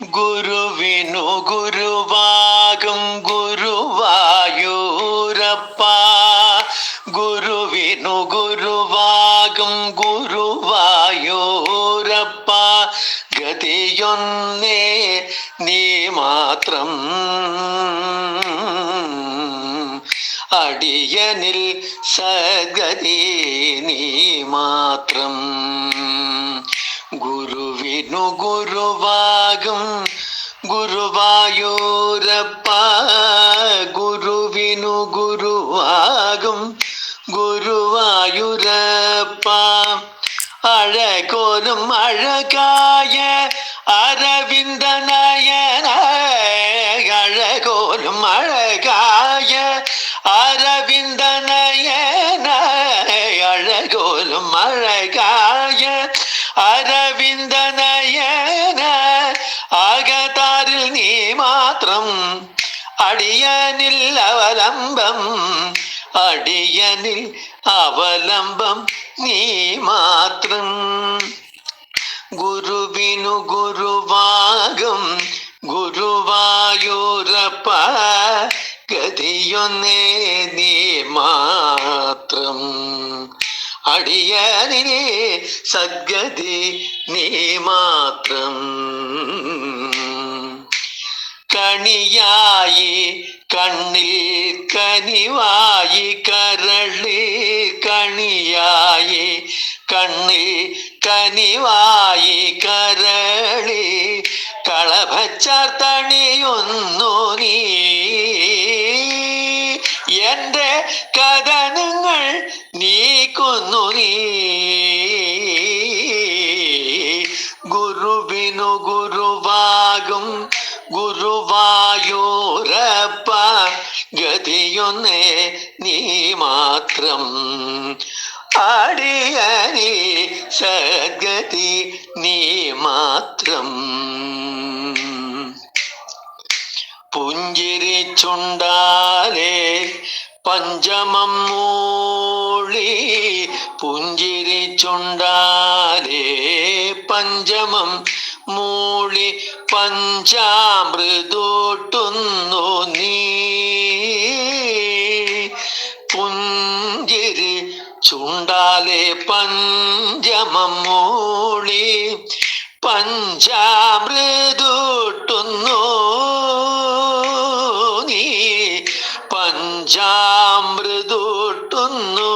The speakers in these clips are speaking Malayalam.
ഗുരുവിനു ഗുരുവാകും ഗുരുവായൂരപ്പ. ഗുരുവിനു ഗുരുവാകും ഗുരുവായൂരപ്പ. ഗതിയൊന്നേ നീ മാത്രം, അടിയനിൽ സദ്ഗതി നീ മാത്രം. ഗുരുവിനു ഗുരുവാകും ഗുരുവായൂരപ്പ. ഗുരുവിനു ഗുരുവാകും ഗുരുവായൂരപ്പ. അഴകോലും അഴകായ അരവിന്ദനയന. അഴകോലും അഴകായ അരവിന്ദനയന. അഴകോലും അഴകായ അരവിന്ദനയന. ആകതാരിൽ നീ മാത്രം, അടിയനിൽ അവലംബം. അടിയനിൽ അവലംബം നീ മാത്രം. ഗുരുവിനു ഗുരുവാകും ഗുരുവായൂരപ്പ. ഗതിയൊന്നേ നീ മാത്രം, അടിയനിലെ സദ്ഗതി നീ മാത്രം. കണിയായി കണ്ണിൽ കനിവായി കരളി. കണിയായി കണ്ണിൽ കനിവായി കരളി. കളഭച്ചാർത്തണിയൊന്നു നീ. എന്റെ കഥനങ്ങൾ നീക്കുന്നു നീ. ഗുരുവിനു ഗുരുവാകും ഗുരുവായൂരപ്പ. ഗതിയൊന്നേ നീ മാത്രം, അടിയനി സദ്ഗതി നീ മാത്രം. പുഞ്ചിരി ചുണ്ടാലേ പഞ്ചമം മൂളി. പുഞ്ചിരി ചുണ്ടാലേ പഞ്ചമം മൂളി. പഞ്ചാമൃതൂട്ടുന്നു നീ. പുഞ്ചിരി ചുണ്ടാലേ പഞ്ചമം മൂളി. പഞ്ചാമൃതൂട്ടുന്നു നീ. പഞ്ചാമൃതൂട്ടുന്നു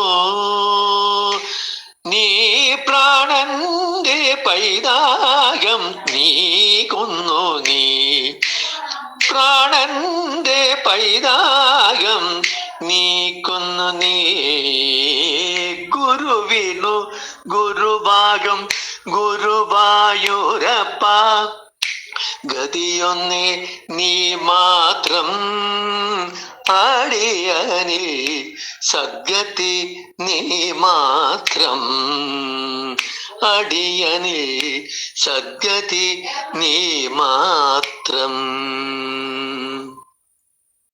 നീ. പ്രാണന്റെ പൈതാകം നീക്കുന്നു നീ. പ്രാണന്റെ പൈതാകം നീക്കുന്നു നീ. ഗുരുവിനു ഗുരുവാകും ഗുരുവായൂരപ്പ. ഗതിയൊന്നേ നീ മാത്രം, അടിയനി സദ്ഗതി നീ മാത്രം. അടിയനി സദ്ഗതി നീ മാത്രം.